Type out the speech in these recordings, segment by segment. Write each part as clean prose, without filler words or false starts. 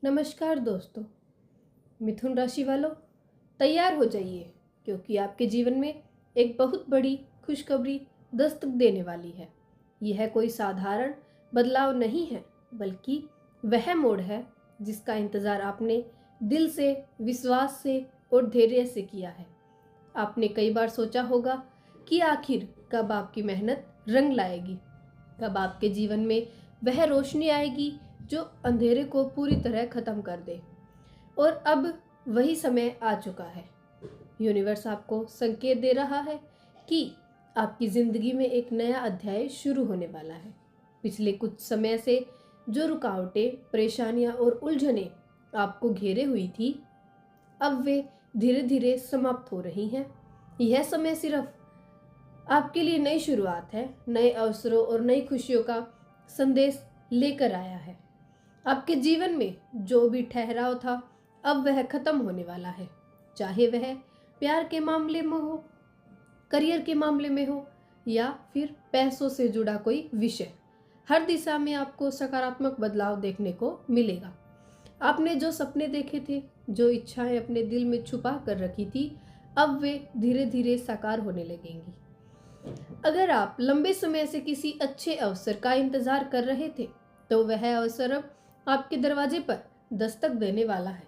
नमस्कार दोस्तों। मिथुन राशि वालों, तैयार हो जाइए क्योंकि आपके जीवन में एक बहुत बड़ी खुशखबरी दस्तक देने वाली है। यह कोई साधारण बदलाव नहीं है, बल्कि वह मोड़ है जिसका इंतज़ार आपने दिल से, विश्वास से और धैर्य से किया है। आपने कई बार सोचा होगा कि आखिर कब आपकी मेहनत रंग लाएगी, कब आपके जीवन में वह रोशनी आएगी जो अंधेरे को पूरी तरह खत्म कर दे। और अब वही समय आ चुका है। यूनिवर्स आपको संकेत दे रहा है कि आपकी जिंदगी में एक नया अध्याय शुरू होने वाला है। पिछले कुछ समय से जो रुकावटें, परेशानियां और उलझनें आपको घेरे हुई थी, अब वे धीरे धीरे समाप्त हो रही हैं। यह समय सिर्फ आपके लिए नई शुरुआत है, नए अवसरों और नई खुशियों का संदेश लेकर आया है। आपके जीवन में जो भी ठहराव था, अब वह खत्म होने वाला है। चाहे वह प्यार के मामले में हो, करियर के मामले में हो या फिर पैसों से जुड़ा कोई विषय, हर दिशा में आपको सकारात्मक बदलाव देखने को मिलेगा। आपने जो सपने देखे थे, जो इच्छाएं अपने दिल में छुपा कर रखी थी, अब वे धीरे धीरे साकार होने लगेंगी। अगर आप लंबे समय से किसी अच्छे अवसर का इंतजार कर रहे थे, तो वह अवसर अब आपके दरवाजे पर दस्तक देने वाला है।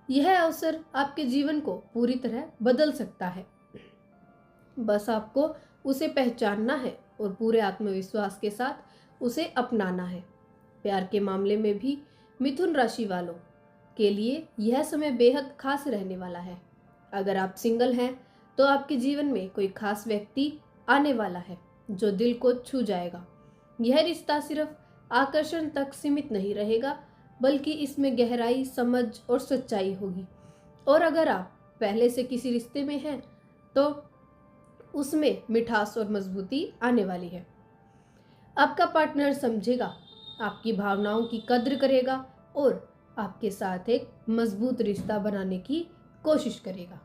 यह अवसर आपके जीवन को पूरी तरह बदल सकता है। बस आपको उसे पहचानना है और पूरे आत्मविश्वास के साथ उसे अपनाना है। प्यार के मामले में भी मिथुन राशि वालों के लिए यह समय बेहद खास रहने वाला है। अगर आप सिंगल हैं, तो आपके जीवन में कोई खास व्यक्ति आने वाला है जो दिल को छू जाएगा। यह रिश्ता सिर्फ आकर्षण तक सीमित नहीं रहेगा, बल्कि इसमें गहराई, समझ और सच्चाई होगी। और अगर आप पहले से किसी रिश्ते में हैं, तो उसमें मिठास और मजबूती आने वाली है। आपका पार्टनर समझेगा, आपकी भावनाओं की कद्र करेगा और आपके साथ एक मजबूत रिश्ता बनाने की कोशिश करेगा।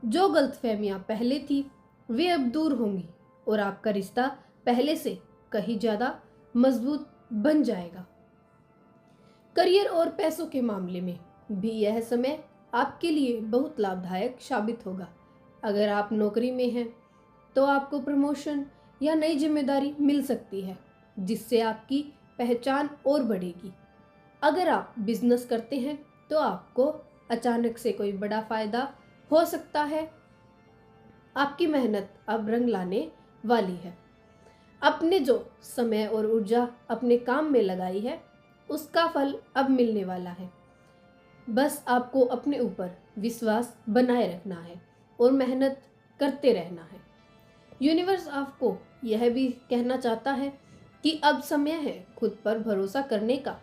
जो गलतफहमियां पहले थी, वे अब दूर होंगी और आपका रिश्ता पहले से कहीं ज्यादा मजबूत बन जाएगा। करियर और पैसों के मामले में भी यह समय आपके लिए बहुत लाभदायक साबित होगा। अगर आप नौकरी में हैं, तो आपको प्रमोशन या नई जिम्मेदारी मिल सकती है, जिससे आपकी पहचान और बढ़ेगी। अगर आप बिजनेस करते हैं, तो आपको अचानक से कोई बड़ा फायदा हो सकता है। आपकी मेहनत अब रंग लाने वाली है। आपने जो समय और ऊर्जा अपने काम में लगाई है, उसका फल अब मिलने वाला है। बस आपको अपने ऊपर विश्वास बनाए रखना है और मेहनत करते रहना है। यूनिवर्स आपको यह भी कहना चाहता है कि अब समय है खुद पर भरोसा करने का।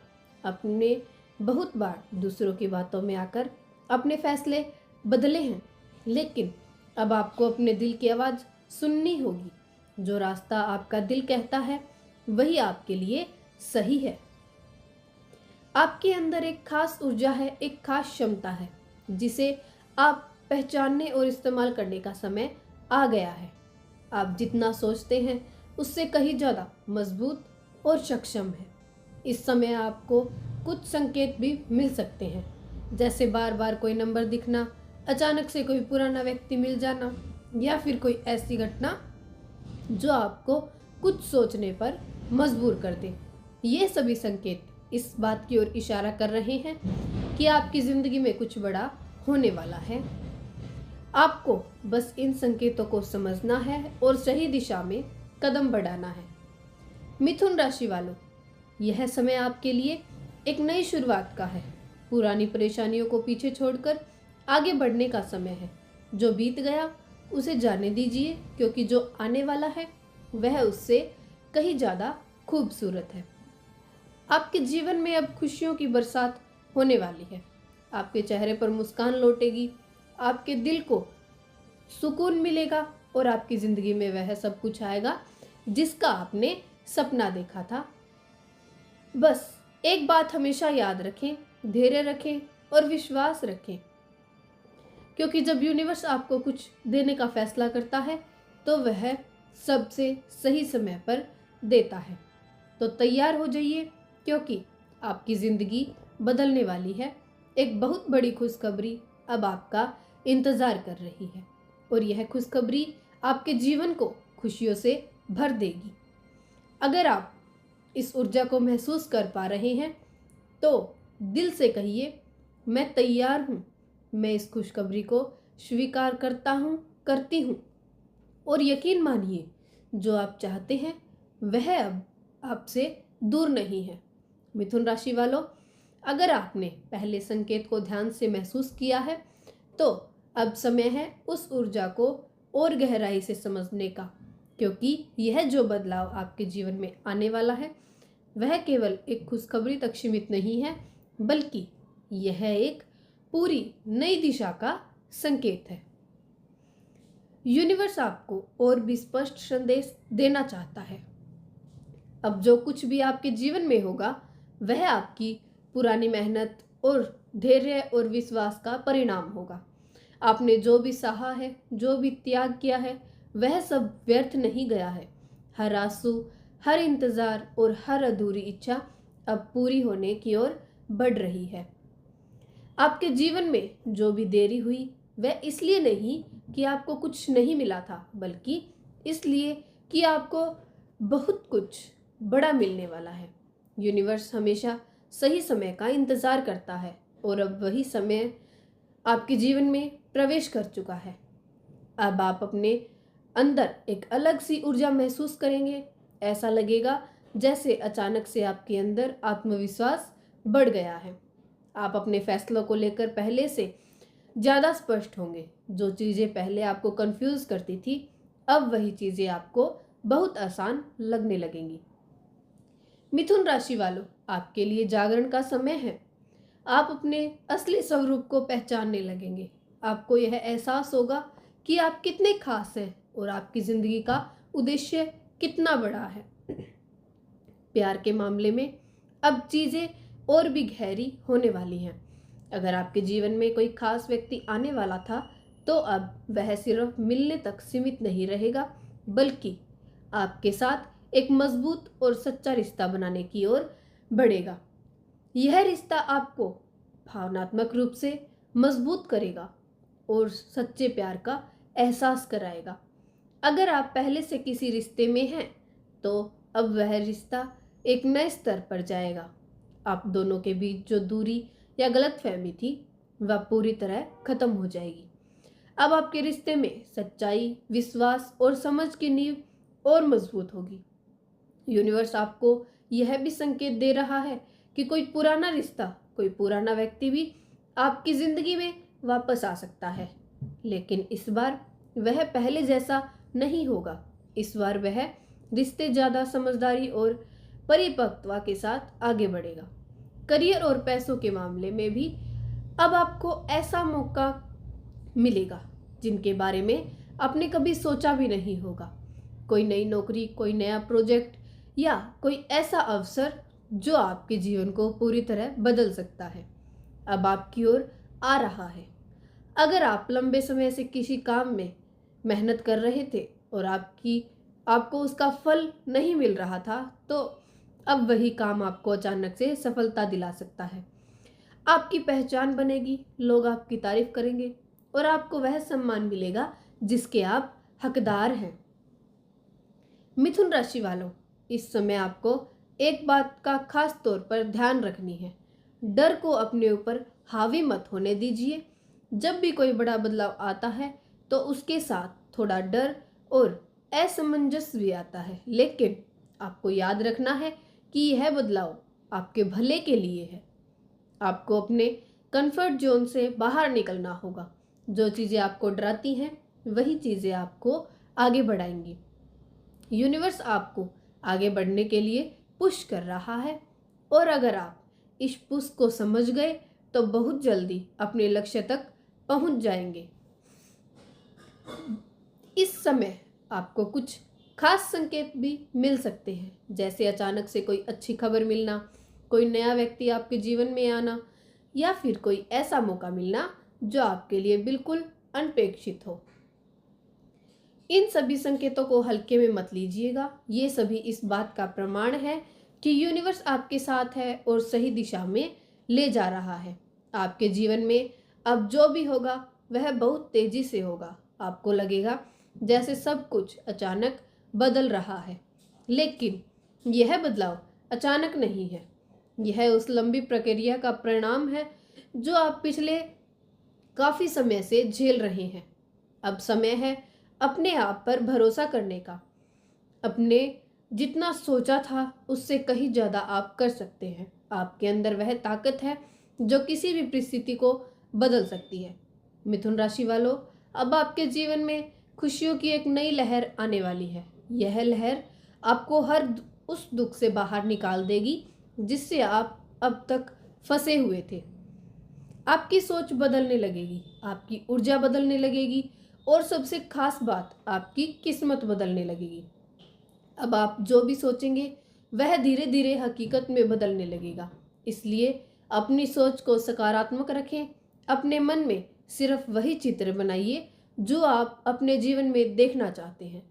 अपने बहुत बार दूसरों की बातों में आकर अपने फैसले बदले हैं, लेकिन अब आपको अपने दिल की आवाज़ सुननी होगी। जो रास्ता आपका दिल कहता है, वही आपके लिए सही है। आपके अंदर एक खास ऊर्जा है, एक खास क्षमता है, जिसे आप पहचानने और इस्तेमाल करने का समय आ गया है। आप जितना सोचते हैं, उससे कहीं ज़्यादा मजबूत और सक्षम है। इस समय आपको कुछ संकेत भी मिल सकते हैं, जैसे बार बार कोई नंबर दिखना, अचानक से कोई पुराना व्यक्ति मिल जाना या फिर कोई ऐसी घटना जो आपको कुछ सोचने पर मजबूर कर दे। ये सभी संकेत इस बात की ओर इशारा कर रहे हैं कि आपकी ज़िंदगी में कुछ बड़ा होने वाला है। आपको बस इन संकेतों को समझना है और सही दिशा में कदम बढ़ाना है। मिथुन राशि वालों, यह समय आपके लिए एक नई शुरुआत का है। पुरानी परेशानियों को पीछे छोड़कर आगे बढ़ने का समय है। जो बीत गया उसे जाने दीजिए, क्योंकि जो आने वाला है वह उससे कहीं ज़्यादा खूबसूरत है। आपके जीवन में अब खुशियों की बरसात होने वाली है। आपके चेहरे पर मुस्कान लौटेगी, आपके दिल को सुकून मिलेगा और आपकी ज़िंदगी में वह सब कुछ आएगा जिसका आपने सपना देखा था। बस एक बात हमेशा याद रखें, धैर्य रखें और विश्वास रखें, क्योंकि जब यूनिवर्स आपको कुछ देने का फैसला करता है, तो वह सबसे सही समय पर देता है। तो तैयार हो जाइए, क्योंकि आपकी ज़िंदगी बदलने वाली है। एक बहुत बड़ी खुशखबरी अब आपका इंतज़ार कर रही है और यह खुशखबरी आपके जीवन को खुशियों से भर देगी। अगर आप इस ऊर्जा को महसूस कर पा रहे हैं तो दिल से कहिए, मैं तैयार हूँ, मैं इस खुशखबरी को स्वीकार करता हूँ, करती हूँ। और यकीन मानिए, जो आप चाहते हैं वह अब आपसे दूर नहीं है। मिथुन राशि वालों, अगर आपने पहले संकेत को ध्यान से महसूस किया है तो अब समय है उस ऊर्जा को और गहराई से समझने का, क्योंकि यह जो बदलाव आपके जीवन में आने वाला है वह केवल एक खुशखबरी तक सीमित नहीं है, बल्कि यह एक पूरी नई दिशा का संकेत है। यूनिवर्स आपको और भी स्पष्ट संदेश देना चाहता है। अब जो कुछ भी आपके जीवन में होगा वह आपकी पुरानी मेहनत और धैर्य और विश्वास का परिणाम होगा। आपने जो भी सहा है, जो भी त्याग किया है, वह सब व्यर्थ नहीं गया है। हर आंसू, हर इंतजार और हर अधूरी इच्छा अब पूरी होने की ओर बढ़ रही है। आपके जीवन में जो भी देरी हुई वह इसलिए नहीं कि आपको कुछ नहीं मिला था, बल्कि इसलिए कि आपको बहुत कुछ बड़ा मिलने वाला है। यूनिवर्स हमेशा सही समय का इंतजार करता है और अब वही समय आपके जीवन में प्रवेश कर चुका है। अब आप अपने अंदर एक अलग सी ऊर्जा महसूस करेंगे। ऐसा लगेगा जैसे अचानक से आपके अंदर आत्मविश्वास बढ़ गया है। आप अपने फैसलों को लेकर पहले से ज़्यादा स्पष्ट होंगे। जो चीज़ें पहले आपको कंफ्यूज करती थी, अब वही चीज़ें आपको बहुत आसान लगने लगेंगी। मिथुन राशि वालों, आपके लिए जागरण का समय है। आप अपने असली स्वरूप को पहचानने लगेंगे। आपको यह एहसास होगा कि आप कितने खास हैं और आपकी ज़िंदगी का उद्देश्य कितना बड़ा है। प्यार के मामले में अब चीज़ें और भी गहरी होने वाली हैं। अगर आपके जीवन में कोई खास व्यक्ति आने वाला था तो अब वह सिर्फ मिलने तक सीमित नहीं रहेगा, बल्कि आपके साथ एक मजबूत और सच्चा रिश्ता बनाने की ओर बढ़ेगा। यह रिश्ता आपको भावनात्मक रूप से मजबूत करेगा और सच्चे प्यार का एहसास कराएगा। अगर आप पहले से किसी रिश्ते में हैं तो अब वह रिश्ता एक नए स्तर पर जाएगा। आप दोनों के बीच जो दूरी या गलतफहमी थी वह पूरी तरह खत्म हो जाएगी। अब आपके रिश्ते में सच्चाई, विश्वास और समझ की नींव और मजबूत होगी। यूनिवर्स आपको यह भी संकेत दे रहा है कि कोई पुराना रिश्ता, कोई पुराना व्यक्ति भी आपकी जिंदगी में वापस आ सकता है, लेकिन इस बार वह पहले जैसा नहीं होगा। इस बार वह रिश्ते ज़्यादा समझदारी और परिपक्वता के साथ आगे बढ़ेगा। करियर और पैसों के मामले में भी अब आपको ऐसा मौका मिलेगा जिनके बारे में आपने कभी सोचा भी नहीं होगा। कोई नई नौकरी, कोई नया प्रोजेक्ट या कोई ऐसा अवसर जो आपके जीवन को पूरी तरह बदल सकता है, अब आपकी ओर आ रहा है। अगर आप लंबे समय से किसी काम में मेहनत कर रहे थे और आपको उसका फल नहीं मिल रहा था, तो अब वही काम आपको अचानक से सफलता दिला सकता है। आपकी पहचान बनेगी, लोग आपकी तारीफ करेंगे और आपको वह सम्मान मिलेगा जिसके आप हकदार हैं। मिथुन राशि वालों, इस समय आपको एक बात का खास तौर पर ध्यान रखनी है। डर को अपने ऊपर हावी मत होने दीजिए। जब भी कोई बड़ा बदलाव आता है तो उसके साथ थोड़ा डर और असमंजस भी आता है, लेकिन आपको याद रखना है कि यह बदलाव आपके भले के लिए है। आपको अपने कंफर्ट जोन से बाहर निकलना होगा। जो चीज़ें आपको डराती हैं वही चीज़ें आपको आगे बढ़ाएंगी। यूनिवर्स आपको आगे बढ़ने के लिए पुश कर रहा है और अगर आप इस पुश को समझ गए तो बहुत जल्दी अपने लक्ष्य तक पहुंच जाएंगे। इस समय आपको कुछ खास संकेत भी मिल सकते हैं, जैसे अचानक से कोई अच्छी खबर मिलना, कोई नया व्यक्ति आपके जीवन में आना या फिर कोई ऐसा मौका मिलना जो आपके लिए बिल्कुल अनपेक्षित हो। इन सभी संकेतों को हल्के में मत लीजिएगा। ये सभी इस बात का प्रमाण है कि यूनिवर्स आपके साथ है और सही दिशा में ले जा रहा है। आपके जीवन में अब जो भी होगा वह बहुत तेजी से होगा। आपको लगेगा जैसे सब कुछ अचानक बदल रहा है, लेकिन यह बदलाव अचानक नहीं है। यह उस लंबी प्रक्रिया का परिणाम है जो आप पिछले काफी समय से झेल रहे हैं। अब समय है अपने आप पर भरोसा करने का। अपने जितना सोचा था उससे कहीं ज्यादा आप कर सकते हैं। आपके अंदर वह ताकत है जो किसी भी परिस्थिति को बदल सकती है। मिथुन राशि वालों, अब आपके जीवन में खुशियों की एक नई लहर आने वाली है। यह लहर आपको हर उस दुख से बाहर निकाल देगी जिससे आप अब तक फंसे हुए थे। आपकी सोच बदलने लगेगी, आपकी ऊर्जा बदलने लगेगी और सबसे खास बात, आपकी किस्मत बदलने लगेगी। अब आप जो भी सोचेंगे वह धीरे धीरे हकीकत में बदलने लगेगा। इसलिए अपनी सोच को सकारात्मक रखें। अपने मन में सिर्फ वही चित्र बनाइए जो आप अपने जीवन में देखना चाहते हैं।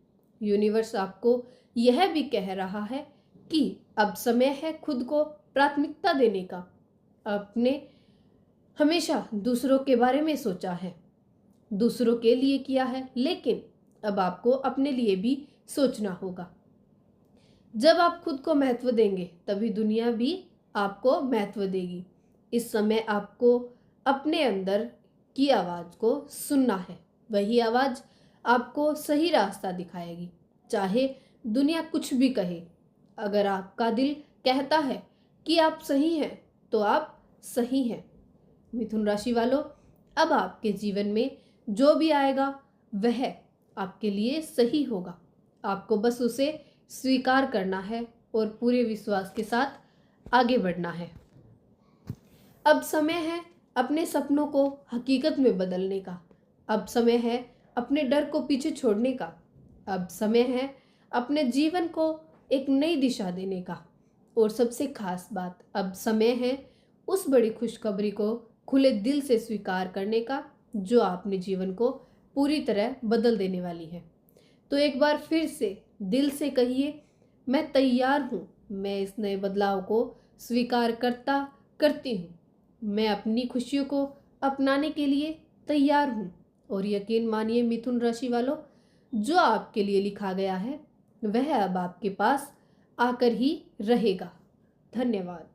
यूनिवर्स आपको यह भी कह रहा है कि अब समय है खुद को प्राथमिकता देने का। आपने हमेशा दूसरों के बारे में सोचा है, दूसरों के लिए किया है, लेकिन अब आपको अपने लिए भी सोचना होगा। जब आप खुद को महत्व देंगे तभी दुनिया भी आपको महत्व देगी। इस समय आपको अपने अंदर की आवाज को सुनना है। वही आवाज आपको सही रास्ता दिखाएगी, चाहे दुनिया कुछ भी कहे। अगर आपका दिल कहता है कि आप सही हैं तो आप सही हैं। मिथुन राशि वालों, अब आपके जीवन में जो भी आएगा वह आपके लिए सही होगा। आपको बस उसे स्वीकार करना है और पूरे विश्वास के साथ आगे बढ़ना है। अब समय है अपने सपनों को हकीकत में बदलने का। अब समय है अपने डर को पीछे छोड़ने का। अब समय है अपने जीवन को एक नई दिशा देने का। और सबसे खास बात, अब समय है उस बड़ी खुशखबरी को खुले दिल से स्वीकार करने का जो आपने जीवन को पूरी तरह बदल देने वाली है। तो एक बार फिर से दिल से कहिए, मैं तैयार हूँ। मैं इस नए बदलाव को स्वीकार करती हूँ। मैं अपनी खुशियों को अपनाने के लिए तैयार हूँ। और यकीन मानिए मिथुन राशि वालों, जो आपके लिए लिखा गया है वह अब आपके पास आकर ही रहेगा। धन्यवाद।